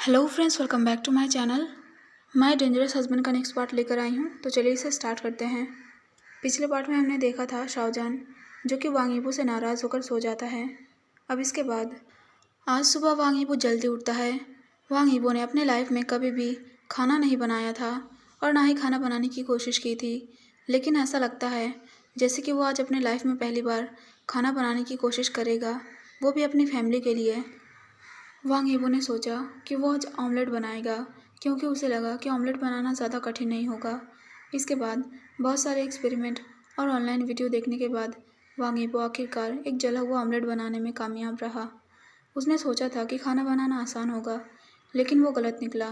Hello friends, welcome back to my channel. मैं dangerous husband का next part लेकर आई हूँ, तो चलिए इसे स्टार्ट करते हैं। पिछले पार्ट में हमने देखा था शाहजहान जो कि वांग यीबो से नाराज़ होकर सो जाता है। अब इसके बाद आज सुबह वांग यीबो जल्दी उठता है। वांग यीबो ने अपने लाइफ में कभी भी खाना नहीं बनाया था और ना ही खाना बनाने की कोशिश की थी, लेकिन ऐसा लगता है जैसे कि वो आज अपने लाइफ में पहली बार खाना बनाने की कोशिश करेगा, वो भी अपनी फैमिली के लिए। वांग यीबो ने सोचा कि वो आज ऑमलेट बनाएगा, क्योंकि उसे लगा कि ऑमलेट बनाना ज़्यादा कठिन नहीं होगा। इसके बाद बहुत सारे एक्सपेरिमेंट और ऑनलाइन वीडियो देखने के बाद वांग यीबो आखिरकार एक जला हुआ ऑमलेट बनाने में कामयाब रहा। उसने सोचा था कि खाना बनाना आसान होगा, लेकिन वो गलत निकला।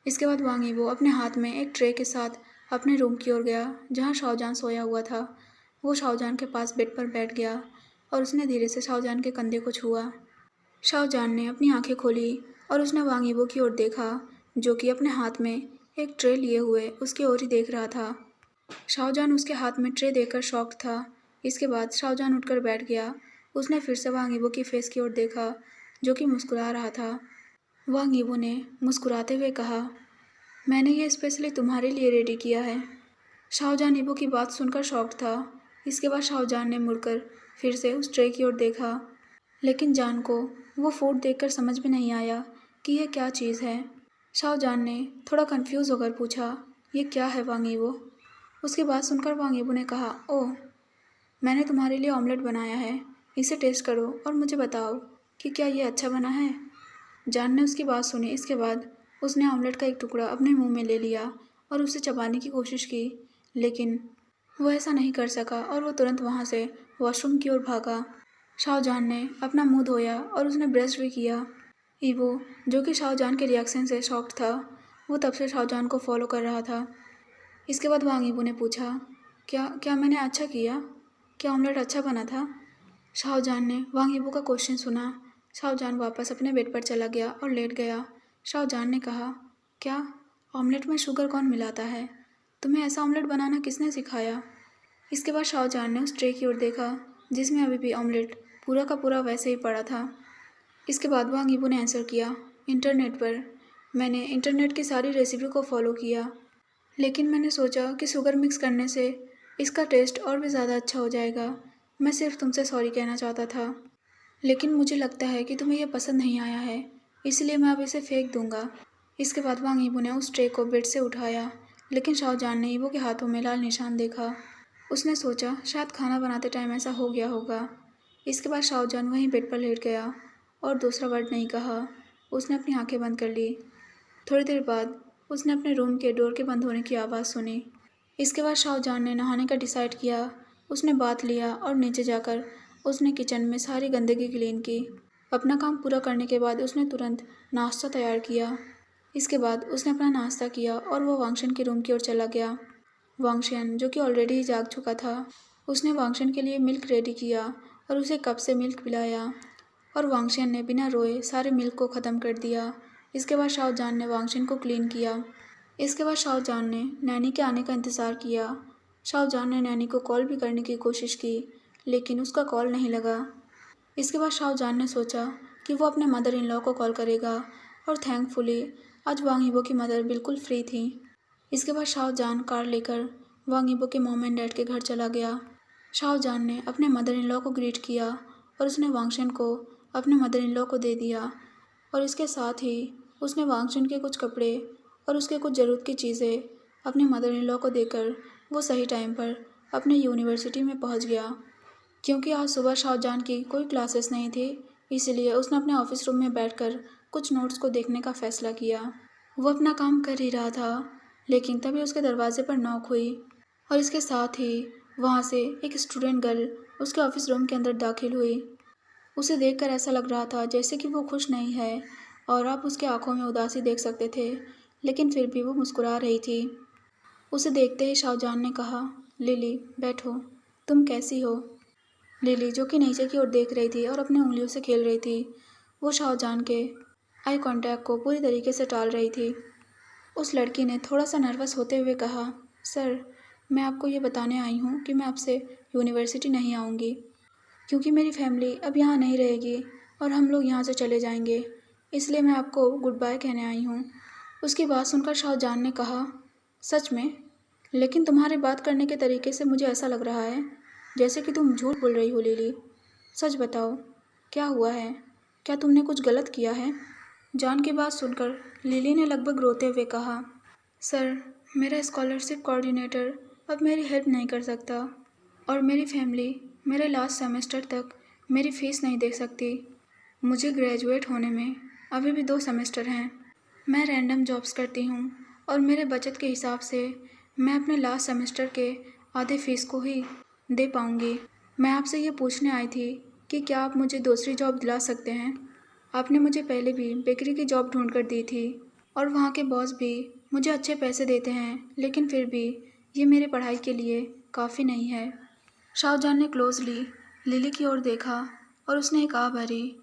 इसके बाद वांग यीबो अपने हाथ में एक ट्रे के साथ अपने रूम की ओर गया, जहाँ शाहजहान सोया हुआ था। वो शाहजहान के पास बेड पर बैठ गया और उसने धीरे से शाहजहान के कंधे को छुआ। शाहजहान ने अपनी आंखें खोली और उसने वांग यीबो की ओर देखा, जो कि अपने हाथ में एक ट्रे लिए हुए उसकी ओर ही देख रहा था। शाहजहान उसके हाथ में ट्रे देखकर शॉक्ड था। इसके बाद शाहजहान उठकर बैठ गया। उसने फिर से वांग यीबो की फेस की ओर देखा, जो कि मुस्कुरा रहा था। वांग यीबो ने मुस्कुराते हुए कहा, मैंने ये स्पेशली तुम्हारे लिए रेडी किया है। शाहजहान यीबो की बात सुनकर शॉक्ड था। इसके बाद शाहजहान ने मुड़कर फिर से उस ट्रे की ओर देखा, लेकिन जान को वो फूड देखकर समझ में नहीं आया कि यह क्या चीज़ है। शाहजहान ने थोड़ा कंफ्यूज होकर पूछा, ये क्या है वांग यीबो? उसकी बात सुनकर वांग यीबो ने कहा, ओह, मैंने तुम्हारे लिए ऑमलेट बनाया है, इसे टेस्ट करो और मुझे बताओ कि क्या ये अच्छा बना है। जान ने उसकी बात सुनी। इसके बाद उसने ऑमलेट का एक टुकड़ा अपने मुंह में ले लिया और उसे चबाने की कोशिश की, लेकिन वो ऐसा नहीं कर सका और वो तुरंत वहाँ से वॉशरूम की ओर भागा। शाहजहान ने अपना मुंह धोया और उसने ब्रश भी किया। ईवो, जो कि शाहजहान के रिएक्शन से शॉक्ड था, वो तब से शाहजहान को फॉलो कर रहा था। इसके बाद वांग यीबो ने पूछा, क्या क्या मैंने अच्छा किया? क्या ऑमलेट अच्छा बना था? शाहजहान ने वांग यीबो का क्वेश्चन सुना। शाहजहान वापस अपने बेड पर चला गया और लेट गया। शाहजहान ने कहा, क्या ऑमलेट में शुगर कौन मिलाता है? तुम्हें ऐसा ऑमलेट बनाना किसने सिखाया? इसके बाद शाहजहान ने उस ट्रे की ओर देखा, जिसमें अभी भी ऑमलेट पूरा का पूरा वैसे ही पड़ा था। इसके बाद वांग यीबो ने आंसर किया, इंटरनेट पर। मैंने इंटरनेट की सारी रेसिपी को फॉलो किया, लेकिन मैंने सोचा कि शुगर मिक्स करने से इसका टेस्ट और भी ज़्यादा अच्छा हो जाएगा। मैं सिर्फ तुमसे सॉरी कहना चाहता था, लेकिन मुझे लगता है कि तुम्हें यह पसंद नहीं आया है, इसलिए मैं अब इसे फेंक दूंगा। इसके बाद वांग यीबो ने उस ट्रे को बेड से उठाया, लेकिन शाहजहान ने यीबो के हाथों में लाल निशान देखा। उसने सोचा शायद खाना बनाते टाइम ऐसा हो गया होगा। इसके बाद शाहजहान वहीं बेड पर लेट गया और दूसरा वर्ड नहीं कहा। उसने अपनी आंखें बंद कर ली। थोड़ी देर बाद उसने अपने रूम के डोर के बंद होने की आवाज़ सुनी। इसके बाद शाहजहान ने नहाने का डिसाइड किया। उसने बाथ लिया और नीचे जाकर उसने किचन में सारी गंदगी क्लीन की। अपना काम पूरा करने के बाद उसने तुरंत नाश्ता तैयार किया। इसके बाद उसने अपना नाश्ता किया और वो वांगशन के रूम की ओर चला गया। वांगशन, जो कि ऑलरेडी ही जाग चुका था, उसने वांगशन के लिए मिल्क रेडी किया और उसे कप से मिल्क पिलाया, और वांगशन ने बिना रोए सारे मिल्क को ख़त्म कर दिया। इसके बाद शाहजहान ने वांगशन को क्लीन किया। इसके बाद शाहजहान ने नैनी के आने का इंतज़ार किया। शाहजहान ने नैनी को कॉल भी करने की कोशिश की, लेकिन उसका कॉल नहीं लगा। इसके बाद शाहजहान ने सोचा कि वो अपने मदर इन लॉ को कॉल करेगा, और थैंकफुली आज वांग यीबो की मदर बिल्कुल फ्री थी। इसके बाद शाहजहान कार लेकर वांग यीबो के मॉम एंड डैड के घर चला गया। शाहजहान ने अपने मदर इन लॉ को ग्रीट किया और उसने वांगशन को अपने मदर इन लॉ को दे दिया, और इसके साथ ही उसने वांगशन के कुछ कपड़े और उसके कुछ ज़रूरत की चीज़ें अपने मदर इन लॉ को देकर वो सही टाइम पर अपने यूनिवर्सिटी में पहुंच गया। क्योंकि आज सुबह शाहजहान की कोई क्लासेस नहीं थी, इसलिए उसने अपने ऑफिस रूम में बैठकर कुछ नोट्स को देखने का फ़ैसला किया। वो अपना काम कर ही रहा था, लेकिन तभी उसके दरवाजे पर नॉक हुई, और इसके साथ ही वहाँ से एक स्टूडेंट गर्ल उसके ऑफिस रूम के अंदर दाखिल हुई। उसे देखकर ऐसा लग रहा था जैसे कि वो खुश नहीं है, और आप उसके आंखों में उदासी देख सकते थे, लेकिन फिर भी वो मुस्कुरा रही थी। उसे देखते ही शाहजहान ने कहा, लिली बैठो, तुम कैसी हो? लिली, जो कि नीचे की ओर देख रही थी और अपनी उंगलियों से खेल रही थी, वो शाहजहान के आई कांटेक्ट को पूरी तरीके से टाल रही थी। उस लड़की ने थोड़ा सा नर्वस होते हुए कहा, सर, मैं आपको ये बताने आई हूँ कि मैं आपसे यूनिवर्सिटी नहीं आऊँगी, क्योंकि मेरी फैमिली अब यहाँ नहीं रहेगी और हम लोग यहाँ से चले जाएंगे। इसलिए मैं आपको गुड बाय कहने आई हूँ। उसकी बात सुनकर शाहजहान ने कहा, सच में? लेकिन तुम्हारे बात करने के तरीके से मुझे ऐसा लग रहा है जैसे कि तुम झूठ बोल रही हो लिली। सच बताओ, क्या हुआ है? क्या तुमने कुछ गलत किया है? जॉन की बात सुनकर लिली ने लगभग रोते हुए कहा, सर, मेरा स्कॉलरशिप कोऑर्डिनेटर अब मेरी हेल्प नहीं कर सकता और मेरी फैमिली मेरे लास्ट सेमेस्टर तक मेरी फ़ीस नहीं दे सकती। मुझे ग्रेजुएट होने में अभी भी 2 सेमेस्टर हैं। मैं रैंडम जॉब्स करती हूँ और मेरे बचत के हिसाब से मैं अपने लास्ट सेमेस्टर के आधे फ़ीस को ही दे पाऊँगी। मैं आपसे ये पूछने आई थी कि क्या आप मुझे दूसरी जॉब दिला सकते हैं? आपने मुझे पहले भी बेकरी की जॉब ढूंढ कर दी थी और वहाँ के बॉस भी मुझे अच्छे पैसे देते हैं, लेकिन फिर भी ये मेरी पढ़ाई के लिए काफ़ी नहीं है। शाहजहान ने क्लोजली लिली की ओर देखा और उसने एक आह भरी।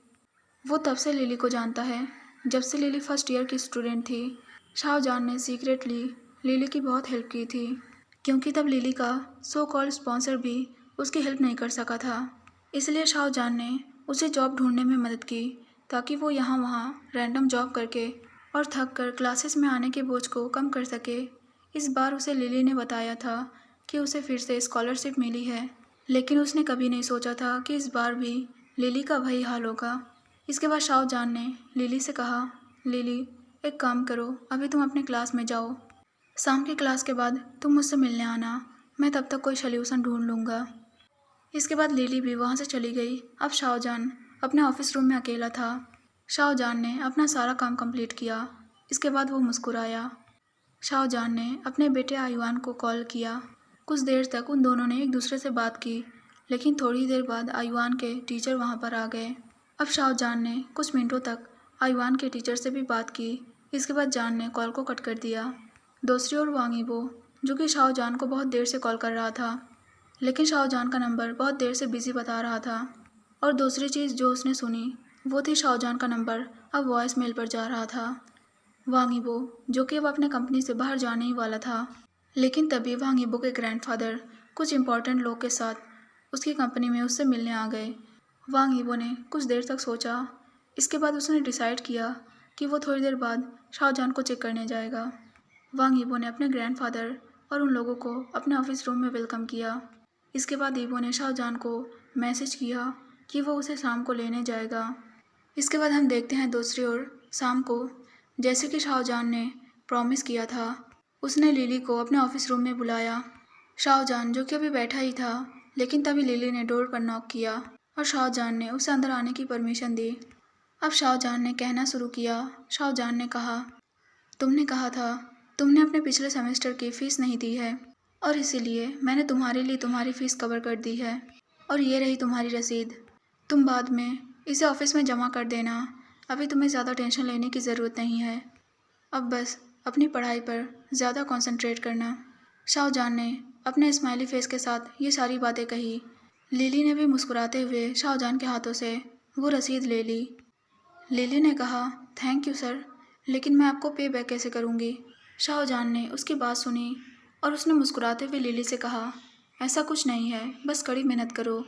वो तब से लिली को जानता है जब से लिली फर्स्ट ईयर की स्टूडेंट थी। शाहजहान ने सीक्रेटली लिली की बहुत हेल्प की थी, क्योंकि तब लिली का सो कॉल्ड स्पॉन्सर भी उसकी हेल्प नहीं कर सका था। इसलिए शाहजहान ने उसे जॉब ढूंढने में मदद की, ताकि वो यहाँ वहाँ रैंडम जॉब करके और थक कर क्लासेस में आने के बोझ को कम कर सके। इस बार उसे लिली ने बताया था कि उसे फिर से स्कॉलरशिप मिली है, लेकिन उसने कभी नहीं सोचा था कि इस बार भी लिली का वही हाल होगा। इसके बाद शाहजहान ने लिली से कहा, लिली, एक काम करो, अभी तुम अपने क्लास में जाओ। शाम की क्लास के बाद तुम मुझसे मिलने आना, मैं तब तक कोई सल्यूशन ढूंढ लूँगा। इसके बाद लिली भी वहाँ से चली गई। अब शाहजहान अपने ऑफिस रूम में अकेला था। शाहजहान ने अपना सारा काम कंप्लीट किया। इसके बाद वो मुस्कुराया। शाहजहान ने अपने बेटे आयुआन को कॉल किया। कुछ देर तक उन दोनों ने एक दूसरे से बात की, लेकिन थोड़ी देर बाद आयुआन के टीचर वहाँ पर आ गए। अब शाहजहान ने कुछ मिनटों तक आयुआन के टीचर से भी बात की। इसके बाद जान ने कॉल को कट कर दिया। दूसरी ओर वांग यीबो, जो कि शाहजहान को बहुत देर से कॉल कर रहा था, लेकिन शाहजहान का नंबर बहुत देर से बिजी बता रहा था। और दूसरी चीज़ जो उसने सुनी वो थी शाहजहान का नंबर अब वॉइस मेल पर जा रहा था। वांग यीबो, जो कि अब अपने कंपनी से बाहर जाने ही वाला था, लेकिन तभी वांग यीबो के ग्रैंडफादर कुछ इंपॉर्टेंट लोग के साथ उसकी कंपनी में उससे मिलने आ गए। वांग यीबो ने कुछ देर तक सोचा। इसके बाद उसने डिसाइड किया कि वो थोड़ी देर बाद शाहजहान को चेक करने जाएगा। वांग यीबो ने अपने ग्रैंडफादर और उन लोगों को अपने ऑफिस रूम में वेलकम किया। इसके बाद यीबो ने शाहजहान को मैसेज किया कि वो उसे शाम को लेने जाएगा। इसके बाद हम देखते हैं दूसरी ओर शाम को, जैसे कि शाहजहान ने प्रॉमिस किया था, उसने लिली को अपने ऑफिस रूम में बुलाया। शाहजहान, जो कि अभी बैठा ही था, लेकिन तभी लिली ने डोर पर नॉक किया और शाहजहान ने उसे अंदर आने की परमिशन दी। अब शाहजहान ने कहना शुरू किया। शाहजहान ने कहा, तुमने कहा था तुमने अपने पिछले सेमेस्टर की फ़ीस नहीं दी है और इसीलिए मैंने तुम्हारे लिए तुम्हारी फ़ीस कवर कर दी है, और ये रही तुम्हारी रसीद। तुम बाद में इसे ऑफिस में जमा कर देना। अभी तुम्हें ज़्यादा टेंशन लेने की ज़रूरत नहीं है। अब बस अपनी पढ़ाई पर ज़्यादा कंसंट्रेट करना। शाहजहान ने अपने स्माइली फेस के साथ ये सारी बातें कही। लिली ने भी मुस्कुराते हुए शाहजहान के हाथों से वो रसीद ले ली। लिली ने कहा, थैंक यू सर, लेकिन मैं आपको पे बैक कैसे करूँगी? शाहजहान ने उसकी बात सुनी और उसने मुस्कुराते हुए लिली से कहा, ऐसा कुछ नहीं है, बस कड़ी मेहनत करो,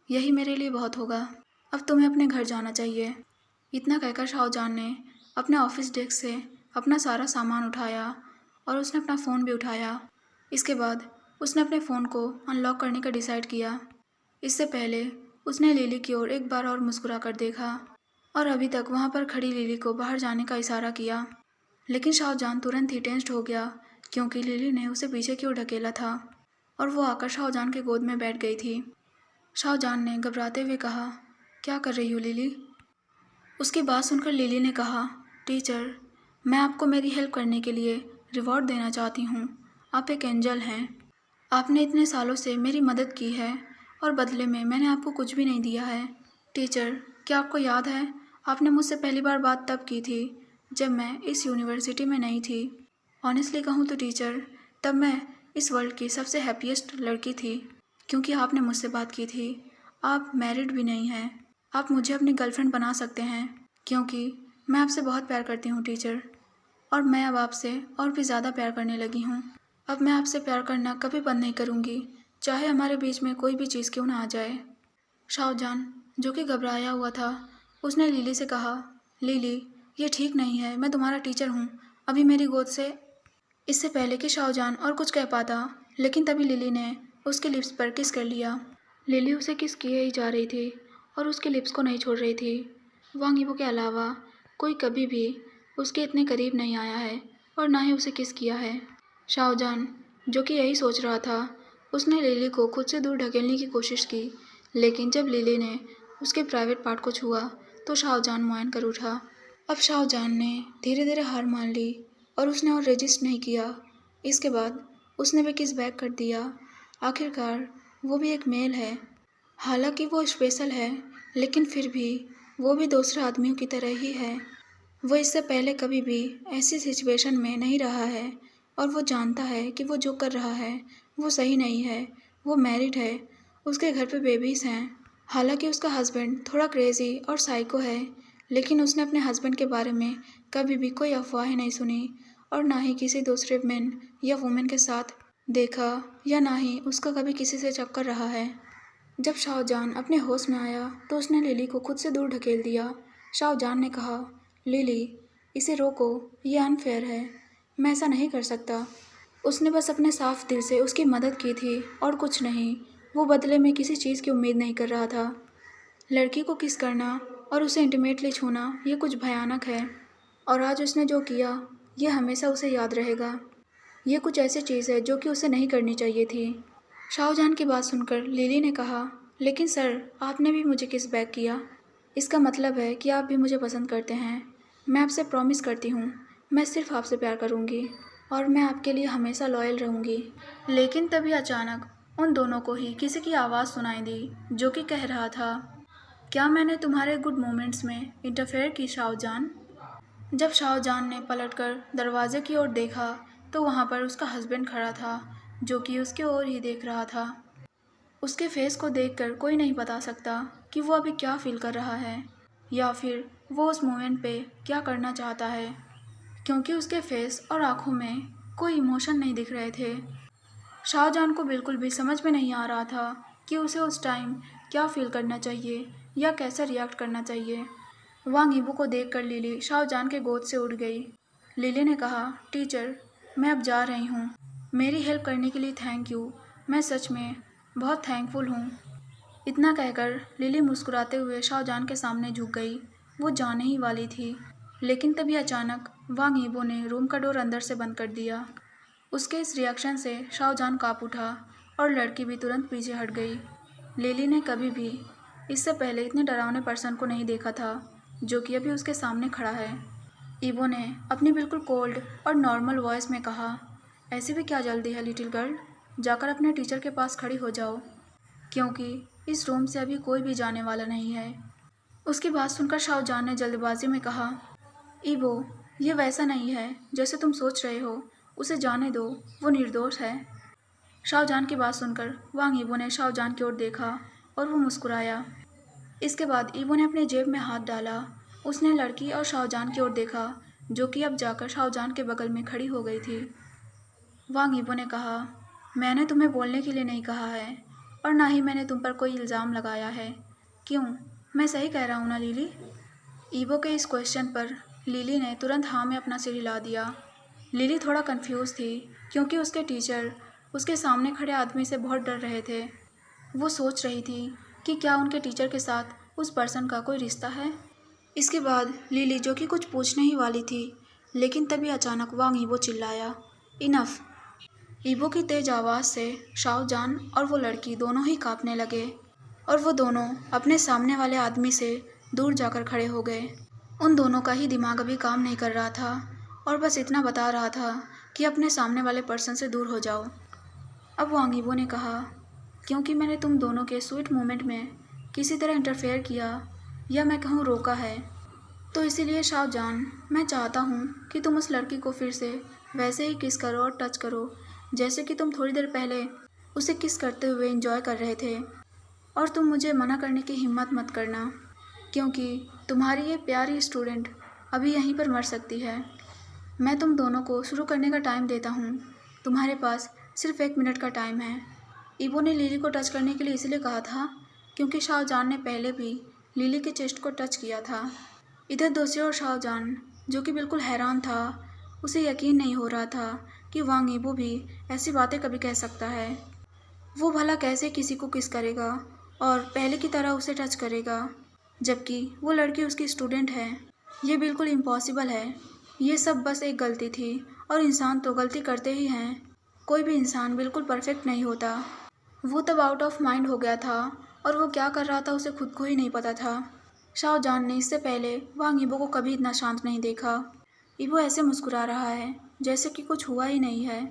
यही मेरे लिए बहुत होगा। अब तुम्हें अपने घर जाना चाहिए। इतना कहकर शाहजहान ने अपने ऑफिस डेस्क से अपना सारा सामान उठाया और उसने अपना फ़ोन भी उठाया। इसके बाद उसने अपने फ़ोन को अनलॉक करने का डिसाइड किया। इससे पहले उसने लिली की ओर एक बार और मुस्कुरा कर देखा और अभी तक वहाँ पर खड़ी लिली को बाहर जाने का इशारा किया, लेकिन शाहजहान तुरंत ही टेंस्ड हो गया, क्योंकि लिली ने उसे पीछे की ओर ढकेला था और वो आकर शाहजहान के गोद में बैठ गई थी। शाहजहान ने घबराते हुए कहा, क्या कर रही हो लिली? उसकी बात सुनकर लिली ने कहा, टीचर, मैं आपको मेरी हेल्प करने के लिए रिवॉर्ड देना चाहती हूँ। आप एक एंजल हैं। आपने इतने सालों से मेरी मदद की है और बदले में मैंने आपको कुछ भी नहीं दिया है। टीचर, क्या आपको याद है आपने मुझसे पहली बार बात तब की थी जब मैं इस यूनिवर्सिटी में नहीं थी? ऑनेस्टली कहूँ तो टीचर, तब मैं इस वर्ल्ड की सबसे हैप्पीएस्ट लड़की थी, क्योंकि आपने मुझसे बात की थी। आप मैरिड भी नहीं हैं। आप मुझे अपनी गर्लफ्रेंड बना सकते हैं, क्योंकि मैं आपसे बहुत प्यार करती हूँ टीचर, और मैं अब आपसे और भी ज़्यादा प्यार करने लगी हूँ। अब मैं आपसे प्यार करना कभी बंद नहीं करूँगी, चाहे हमारे बीच में कोई भी चीज़ क्यों ना आ जाए। शाहजहान, जो कि घबराया हुआ था, उसने लिली से कहा, लिली, ये ठीक नहीं है, मैं तुम्हारा टीचर हूँ, अभी मेरी गोद से। इससे पहले कि शाहजहान और कुछ कह पाता, लेकिन तभी लिली ने उसके लिप्स पर किस कर लिया। लिली उसे किस किए ही जा रही थी और उसके लिप्स को नहीं छोड़ रही थी। वांग यीबो के अलावा कोई कभी भी उसके इतने करीब नहीं आया है और ना ही उसे किस किया है। शाहजहान, जो कि यही सोच रहा था, उसने लिली को खुद से दूर ढकेलने की कोशिश की, लेकिन जब लिली ने उसके प्राइवेट पार्ट को छुआ तो शाहजहान मुआयन कर उठा। अब शाहजहान ने धीरे धीरे हार मान ली और उसने और रेजिस्ट नहीं किया। इसके बाद उसने भी किस बैक कर दिया। आखिरकार वो भी एक मेल है, हालांकि वो स्पेशल है, लेकिन फिर भी वो भी दूसरे आदमियों की तरह ही है। वो इससे पहले कभी भी ऐसी सिचुएशन में नहीं रहा है और वो जानता है कि वो जो कर रहा है वो सही नहीं है। वो मैरिड है, उसके घर पे बेबीज़ हैं। हालांकि उसका हस्बैंड थोड़ा क्रेज़ी और साइको है, लेकिन उसने अपने हस्बैंड के बारे में कभी भी कोई अफवाहें नहीं सुनी और ना ही किसी दूसरे मैन या वुमेन के साथ देखा, या ना ही उसका कभी किसी से चक्कर रहा है। जब शाहजहान अपने होश में आया तो उसने लिली को खुद से दूर ढकेल दिया। शाहजहान ने कहा, लिली, इसे रोको, ये अनफेयर है, मैं ऐसा नहीं कर सकता। उसने बस अपने साफ दिल से उसकी मदद की थी और कुछ नहीं। वो बदले में किसी चीज़ की उम्मीद नहीं कर रहा था। लड़की को किस करना और उसे इंटीमेटली छूना ये कुछ भयानक है, और आज उसने जो किया ये हमेशा उसे याद रहेगा। ये कुछ ऐसी चीज़ है जो कि उसे नहीं करनी चाहिए थी। शाहजहान की बात सुनकर लिली ने कहा, लेकिन सर, आपने भी मुझे किस बैक किया, इसका मतलब है कि आप भी मुझे पसंद करते हैं। मैं आपसे प्रॉमिस करती हूँ, मैं सिर्फ आपसे प्यार करूँगी और मैं आपके लिए हमेशा लॉयल रहूँगी। लेकिन तभी अचानक उन दोनों को ही किसी की आवाज़ सुनाई दी, जो कि कह रहा था, क्या मैंने तुम्हारे गुड मोमेंट्स में इंटरफेयर की शाहजहान? जब शाहजहान ने पलटकर दरवाजे की ओर देखा तो वहाँ पर उसका हस्बैंड खड़ा था, जो कि उसके ओर ही देख रहा था। उसके फेस को देखकर कोई नहीं बता सकता कि वो अभी क्या फील कर रहा है या फिर वो उस मोमेंट पे क्या करना चाहता है, क्योंकि उसके फेस और आँखों में कोई इमोशन नहीं दिख रहे थे। शाहजहान को बिल्कुल भी समझ में नहीं आ रहा था कि उसे उस टाइम क्या फील करना चाहिए या कैसे रिएक्ट करना चाहिए। वांग यीबो को देखकर लिली शाहजहान के गोद से उठ गई। लिली ने कहा, टीचर, मैं अब जा रही हूँ, मेरी हेल्प करने के लिए थैंक यू, मैं सच में बहुत थैंकफुल हूँ। इतना कहकर लिली मुस्कुराते हुए शाहजहान के सामने झुक गई। वो जाने ही वाली थी, लेकिन तभी अचानक वांग यीबो ने रूम का डोर अंदर से बंद कर दिया। उसके इस रिएक्शन से शाहजहान काँप उठा और लड़की भी तुरंत पीछे हट गई। लिली ने कभी भी इससे पहले इतने डरावने पर्सन को नहीं देखा था, जो कि अभी उसके सामने खड़ा है। ईबो ने अपनी बिल्कुल कोल्ड और नॉर्मल वॉइस में कहा, ऐसी भी क्या जल्दी है लिटिल गर्ल, जाकर अपने टीचर के पास खड़ी हो जाओ, क्योंकि इस रूम से अभी कोई भी जाने वाला नहीं है। उसकी बात सुनकर शाहजहान ने जल्दबाजी में कहा, ईबो, ये वैसा नहीं है जैसे तुम सोच रहे हो, उसे जाने दो, वो निर्दोष है। शाहजहान की बात सुनकर वांग यीबो ने शाहजहान की ओर देखा और वो मुस्कुराया। इसके बाद ईबो ने अपने जेब में हाथ डाला। उसने लड़की और शाहजहान की ओर देखा, जो कि अब जाकर शाहजहान के बगल में खड़ी हो गई थी। वांग यीबो ने कहा, मैंने तुम्हें बोलने के लिए नहीं कहा है और ना ही मैंने तुम पर कोई इल्ज़ाम लगाया है। क्यों, मैं सही कह रहा हूँ ना लिली? ईबो के इस क्वेश्चन पर लिली ने तुरंत हाँ में अपना सिर हिला दिया। लिली थोड़ा कंफ्यूज थी, क्योंकि उसके टीचर उसके सामने खड़े आदमी से बहुत डर रहे थे। वो सोच रही थी कि क्या उनके टीचर के साथ उस पर्सन का कोई रिश्ता है। इसके बाद लिली, जो कि कुछ पूछने ही वाली थी, लेकिन तभी अचानक वांग यीबो चिल्लाया, इनफ। ईबो की तेज आवाज़ से शाहजहान और वो लड़की दोनों ही कांपने लगे और वो दोनों अपने सामने वाले आदमी से दूर जाकर खड़े हो गए। उन दोनों का ही दिमाग अभी काम नहीं कर रहा था और बस इतना बता रहा था कि अपने सामने वाले पर्सन से दूर हो जाओ। अब वांग यीबो ने कहा, क्योंकि मैंने तुम दोनों के स्वीट मोमेंट में किसी तरह इंटरफेयर किया या मैं कहूँ रोका है, तो इसीलिए शाहजहान, मैं चाहता हूँ कि तुम उस लड़की को फिर से वैसे ही किस करो और टच करो जैसे कि तुम थोड़ी देर पहले उसे किस करते हुए एंजॉय कर रहे थे। और तुम मुझे मना करने की हिम्मत मत करना, क्योंकि तुम्हारी ये प्यारी स्टूडेंट अभी यहीं पर मर सकती है। मैं तुम दोनों को शुरू करने का टाइम देता हूँ, तुम्हारे पास सिर्फ 1 मिनट का टाइम है। ईबो ने लिली को टच करने के लिए इसलिए कहा था क्योंकि शाहजहान ने पहले भी लिली के चेस्ट को टच किया था। इधर दूसरी ओर शाहजहान जो कि बिल्कुल हैरान था। उसे यकीन नहीं हो रहा था कि वांग यीबो भी ऐसी बातें कभी कह सकता है। वो भला कैसे किसी को किस करेगा और पहले की तरह उसे टच करेगा, जबकि वो लड़की उसकी स्टूडेंट है। ये बिल्कुल इम्पॉसिबल है। ये सब बस एक गलती थी और इंसान तो गलती करते ही हैं। कोई भी इंसान बिल्कुल परफेक्ट नहीं होता। वो तब आउट ऑफ माइंड हो गया था और वो क्या कर रहा था उसे खुद को ही नहीं पता था। शाओजान ने इससे पहले वांग यीबो को कभी इतना शांत नहीं देखा। यीबो ऐसे मुस्कुरा रहा है जैसे कि कुछ हुआ ही नहीं है।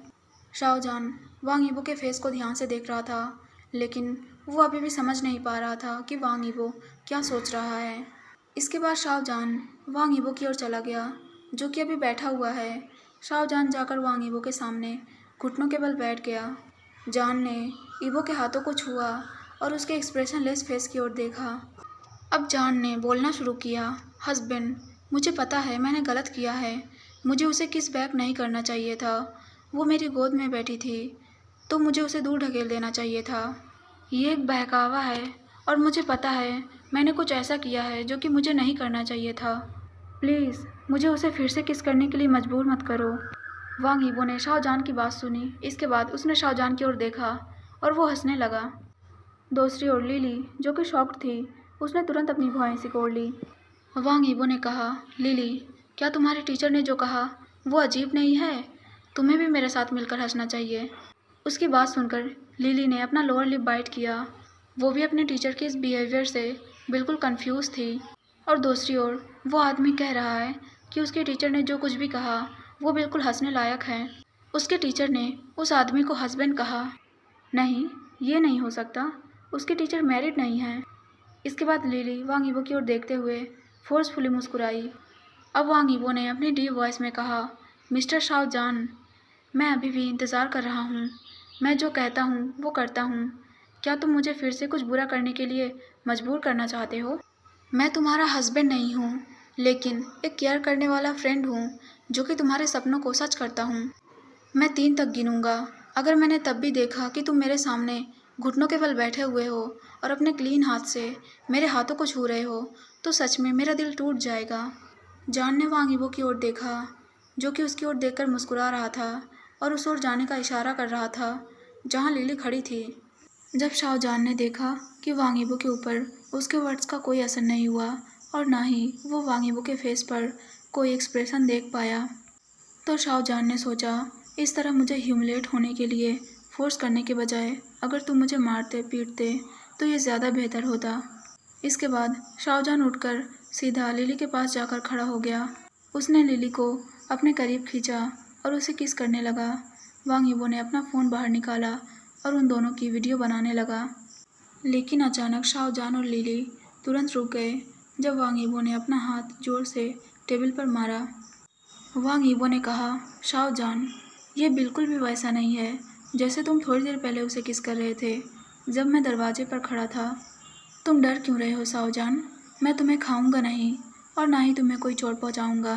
शाओजान वांग यीबो के फेस को ध्यान से देख रहा था, लेकिन वो अभी भी समझ नहीं पा रहा था कि वांग यीबो क्या सोच रहा है। इसके बाद शाओजान वांग यीबो की ओर चला गया, जो कि अभी बैठा हुआ है। शाओजान जाकर वांग यीबो के सामने घुटनों के बल बैठ गया। जान ने यीबो के हाथों को छुआ और उसके एक्सप्रेशनलेस फेस की ओर देखा। अब जान ने बोलना शुरू किया। हस्बैंड, मुझे पता है मैंने गलत किया है। मुझे उसे किस बैक नहीं करना चाहिए था। वो मेरी गोद में बैठी थी तो मुझे उसे दूर ढकेल देना चाहिए था। ये एक बहकावा है और मुझे पता है मैंने कुछ ऐसा किया है जो कि मुझे नहीं करना चाहिए था। प्लीज़ मुझे उसे फिर से किस करने के लिए मजबूर मत करो। वांग यीबो ने शाओजान की बात सुनी। इसके बाद उसने शाओजान की ओर देखा और वो हंसने लगा। दूसरी ओर लिली, जो कि शॉक्ड थी, उसने तुरंत अपनी भौहें सिकोड़ ली। वांग यीबो ने कहा, लिली, क्या तुम्हारे टीचर ने जो कहा वो अजीब नहीं है? तुम्हें भी मेरे साथ मिलकर हंसना चाहिए। उसकी बात सुनकर लिली ने अपना लोअर लिप बाइट किया। वो भी अपने टीचर के इस बिहेवियर से बिल्कुल कंफ्यूज थी। और दूसरी ओर वो आदमी कह रहा है कि उसके टीचर ने जो कुछ भी कहा वो बिल्कुल हंसने लायक है। उसके टीचर ने उस आदमी को हस्बैंड कहा। नहीं, ये नहीं हो सकता। उसके टीचर मैरिड नहीं हैं। इसके बाद लिली वांग यीबो की ओर देखते हुए फोर्सफुली मुस्कुराई। अब वांग यीबो ने अपनी डीप वॉइस में कहा, मिस्टर शाओजान, मैं अभी भी इंतज़ार कर रहा हूँ। मैं जो कहता हूँ वो करता हूँ। क्या तुम मुझे फिर से कुछ बुरा करने के लिए मजबूर करना चाहते हो? मैं तुम्हारा हस्बैंड नहीं हूँ, लेकिन एक केयर करने वाला फ्रेंड हूँ जो कि तुम्हारे सपनों को सच करता हूँ। मैं 3 तक गिनूंगा। अगर मैंने तब भी देखा कि तुम मेरे सामने घुटनों के बल बैठे हुए हो और अपने क्लीन हाथ से मेरे हाथों को छू रहे हो, तो सच में मेरा दिल टूट जाएगा। जान ने वांग यीबो की ओर देखा, जो कि उसकी ओर देखकर मुस्कुरा रहा था और उस ओर जाने का इशारा कर रहा था जहाँ लिली खड़ी थी। जब शाओजान ने देखा कि वांग यीबो के ऊपर उसके वर्ड्स का कोई असर नहीं हुआ और ना ही वो वांग यीबो के फेस पर कोई एक्सप्रेशन देख पाया, तो शाओजान ने सोचा, इस तरह मुझे ह्यूमिलेट होने के लिए फोर्स करने के बजाय अगर तुम मुझे मारते पीटते तो ये ज़्यादा बेहतर होता। इसके बाद शाओजान उठकर सीधा लिली के पास जाकर खड़ा हो गया। उसने लिली को अपने करीब खींचा और उसे किस करने लगा। वांग यीबो ने अपना फ़ोन बाहर निकाला और उन दोनों की वीडियो बनाने लगा। लेकिन अचानक शाओजान और लिली तुरंत रुक गए जब वांग यीबो ने अपना हाथ जोर से टेबल पर मारा। वांग यीबो ने कहा, शाओजान, ये बिल्कुल भी वैसा नहीं है जैसे तुम थोड़ी देर पहले उसे किस कर रहे थे जब मैं दरवाजे पर खड़ा था। तुम डर क्यों रहे हो शाओजान? मैं तुम्हें खाऊंगा नहीं और ना ही तुम्हें कोई चोट पहुंचाऊंगा।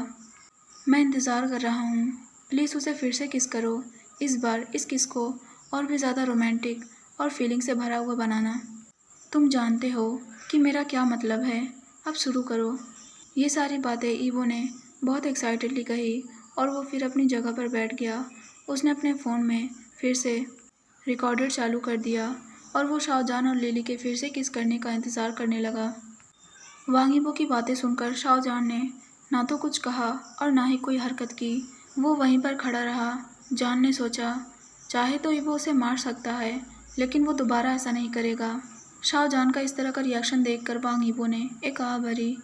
मैं इंतज़ार कर रहा हूँ। प्लीज़ उसे फिर से किस करो। इस बार इस किस को और भी ज़्यादा रोमांटिक और फीलिंग से भरा हुआ बनाना। तुम जानते हो कि मेरा क्या मतलब है। अब शुरू करो। ये सारी बातें यीबो ने बहुत एक्साइटेडली कही और वो फिर अपनी जगह पर बैठ गया। उसने अपने फ़ोन में फिर से रिकॉर्डर चालू कर दिया और वो शाओजान और लिली के फिर से किस करने का इंतज़ार करने लगा। वांग यीबो की बातें सुनकर शाओजान ने ना तो कुछ कहा और ना ही कोई हरकत की। वो वहीं पर खड़ा रहा। जान ने सोचा, चाहे तो यीबो उसे मार सकता है, लेकिन वो दोबारा ऐसा नहीं करेगा। शाओजान का इस तरह का रिएक्शन देखकर वांग यीबो ने एक आह भरी।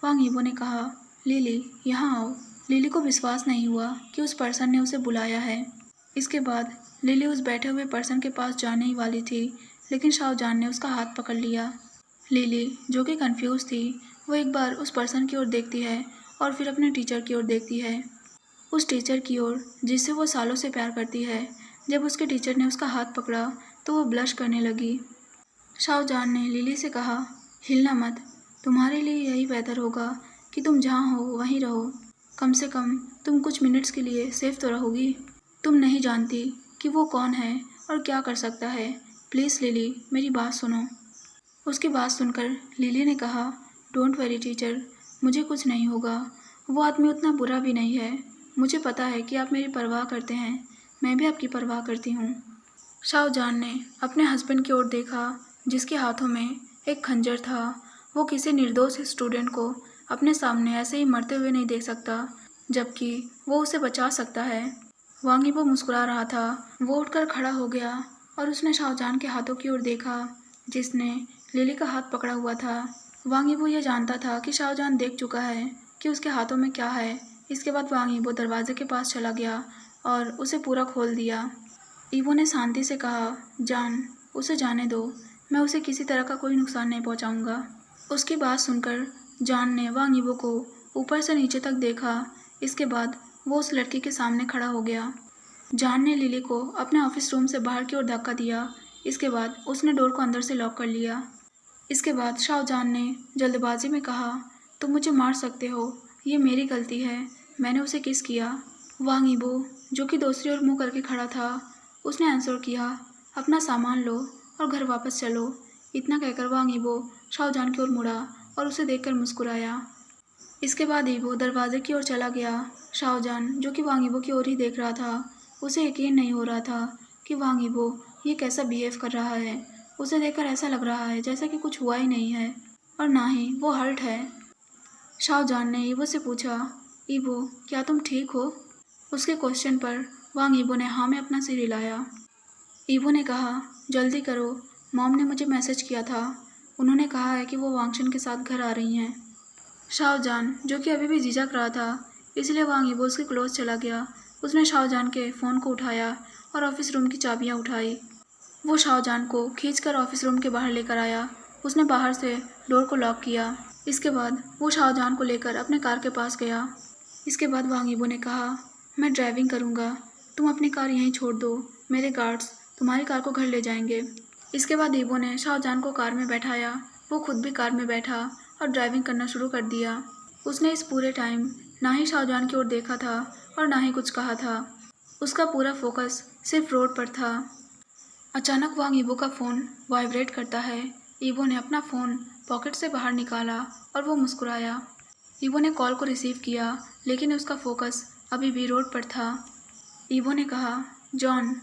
वांग यीबो ने कहा, लिली, यहाँ आओ। लिली को विश्वास नहीं हुआ कि उस पर्सन ने उसे बुलाया है। इसके बाद लिली उस बैठे हुए पर्सन के पास जाने ही वाली थी, लेकिन शाओजान ने उसका हाथ पकड़ लिया। लिली, जो कि कंफ्यूज थी, वो एक बार उस पर्सन की ओर देखती है और फिर अपने टीचर की ओर देखती है। उस टीचर की ओर जिससे वो सालों से प्यार करती है। जब उसके टीचर ने उसका हाथ पकड़ा तो वो ब्लश करने लगी। शाओजान ने लिली से कहा, हिलना मत। तुम्हारे लिए यही बेहतर होगा कि तुम जहाँ हो वहीं रहो। कम से कम तुम कुछ मिनट्स के लिए सेफ तो रहोगी। तुम नहीं जानती कि वो कौन है और क्या कर सकता है। प्लीज़ लिली, मेरी बात सुनो। उसकी बात सुनकर लिली ने कहा, डोंट वरी टीचर, मुझे कुछ नहीं होगा वो आदमी उतना बुरा भी नहीं है। मुझे पता है कि आप मेरी परवाह करते हैं, मैं भी आपकी परवाह करती हूँ। शाहजहान ने अपने हस्बैंड की ओर देखा, जिसके हाथों में एक खंजर था। वो किसी निर्दोष स्टूडेंट को अपने सामने ऐसे ही मरते हुए नहीं देख सकता, जबकि वो उसे बचा सकता है। वांग यीबो मुस्कुरा रहा था। वो उठकर खड़ा हो गया और उसने शाहजहान के हाथों की ओर देखा, जिसने लिली का हाथ पकड़ा हुआ था। वांग यीबो यह जानता था कि शाहजहान देख चुका है कि उसके हाथों में क्या है। इसके बाद वांग यीबो दरवाजे के पास चला गया और उसे पूरा खोल दिया। ईवो ने शांति से कहा, जान, उसे जाने दो, मैं उसे किसी तरह का कोई नुकसान नहीं पहुंचाऊंगा। उसकी बात सुनकर जान ने वांग यीबो को ऊपर से नीचे तक देखा। इसके बाद वो उस लड़की के सामने खड़ा हो गया। जान ने लिली को अपने ऑफिस रूम से बाहर की ओर धक्का दिया। इसके बाद उसने डोर को अंदर से लॉक कर लिया। इसके बाद शाहजहान ने जल्दबाजी में कहा, तुम मुझे मार सकते हो, ये मेरी गलती है, मैंने उसे किस किया। वांग यीबो, जो कि दूसरी ओर मुंह करके खड़ा था, उसने आंसर किया, अपना सामान लो और घर वापस चलो। इतना कहकर वांग यीबो शाहजहान की ओर मुड़ा और उसे देखकर मुस्कुराया। इसके बाद यीबो दरवाजे की ओर चला गया। शाहजहान, जो कि वांग यीबो की ओर ही देख रहा था, उसे यकीन नहीं हो रहा था कि वांग यीबो ये कैसा बिहेव कर रहा है। उसे देखकर ऐसा लग रहा है जैसा कि कुछ हुआ ही नहीं है और ना ही वो हर्ट है। शाहजहान ने यीबो से पूछा, यीबो, क्या तुम ठीक हो? उसके क्वेश्चन पर वांग यीबो ने हाँ में अपना सिर हिलाया। यीबो ने कहा, जल्दी करो, मॉम ने मुझे मैसेज किया था, उन्होंने कहा है कि वो वांगशन के साथ घर आ रही हैं। शाहजहान, जो कि अभी भी झिझक रहा था, इसलिए वांग यीबो उसके क्लोज चला गया। उसने शाहजहान के फ़ोन को उठाया और ऑफिस रूम की चाबियां उठाई। वो शाहजहान को खींचकर ऑफिस रूम के बाहर लेकर आया। उसने बाहर से डोर को लॉक किया। इसके बाद वो शाहजहान को लेकर अपने कार के पास गया। इसके बाद वांग यीबो ने कहा, मैं ड्राइविंग करूँगा, तुम अपनी कार यहीं छोड़ दो, मेरे गार्ड्स तुम्हारी कार को घर ले जाएंगे। इसके बाद यीबो ने शाहजहान को कार में बैठाया। वो खुद भी कार में बैठा और ड्राइविंग करना शुरू कर दिया। उसने इस पूरे टाइम ना ही शाहजहान की ओर देखा था और ना ही कुछ कहा था। उसका पूरा फोकस सिर्फ रोड पर था। अचानक वांग यीबो का फ़ोन वाइब्रेट करता है। यीबो ने अपना फ़ोन पॉकेट से बाहर निकाला और वो मुस्कुराया। यीबो ने कॉल को रिसीव किया, लेकिन उसका फोकस अभी भी रोड पर था। यीबो ने कहा, जॉन,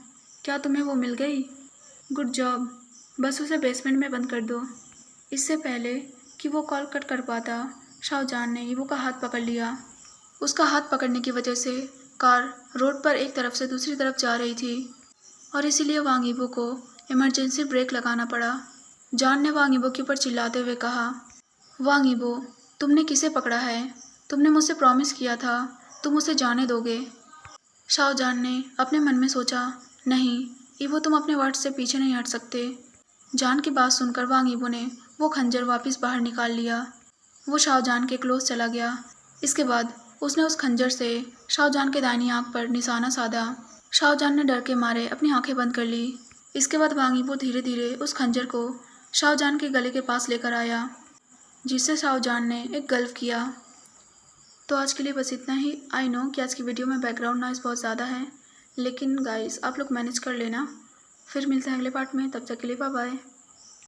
क्या तुम्हें वो मिल गई? गुड जॉब, बस उसे बेसमेंट में बंद कर दो। इससे पहले कि वो कॉल कट कर पाता, शाहजहान ने यीबो का हाथ पकड़ लिया। उसका हाथ पकड़ने की वजह से कार रोड पर एक तरफ से दूसरी तरफ जा रही थी और इसीलिए वांग यीबो को इमरजेंसी ब्रेक लगाना पड़ा। जॉन ने वांग यीबो के ऊपर चिल्लाते हुए कहा, वांग यीबो, तुमने किसे पकड़ा है? तुमने मुझसे प्रॉमिस किया था, तुम उसे जाने दोगे। शाहजहान ने अपने मन में सोचा, नहीं यीबो, तुम अपने वर्ड से पीछे नहीं हट सकते। जान की बात सुनकर वांग यीबो ने वो खंजर वापस बाहर निकाल लिया। वो शाहजहान के क्लोज चला गया। इसके बाद उसने उस खंजर से शाहजहान के दाहिनी आंख पर निशाना साधा। शाहजहान ने डर के मारे अपनी आंखें बंद कर ली। इसके बाद वांग यीबो धीरे धीरे उस खंजर को शाहजहान के गले के पास लेकर आया, जिससे शाहजहान ने एक गल्फ किया। तो आज के लिए बस इतना ही। आई नो कि आज की वीडियो में बैकग्राउंड नॉइज़ बहुत ज़्यादा है, लेकिन गाइस आप लोग मैनेज कर लेना। फिर मिलते हैं अगले पार्ट में, तब तक के लिए बाय बाय।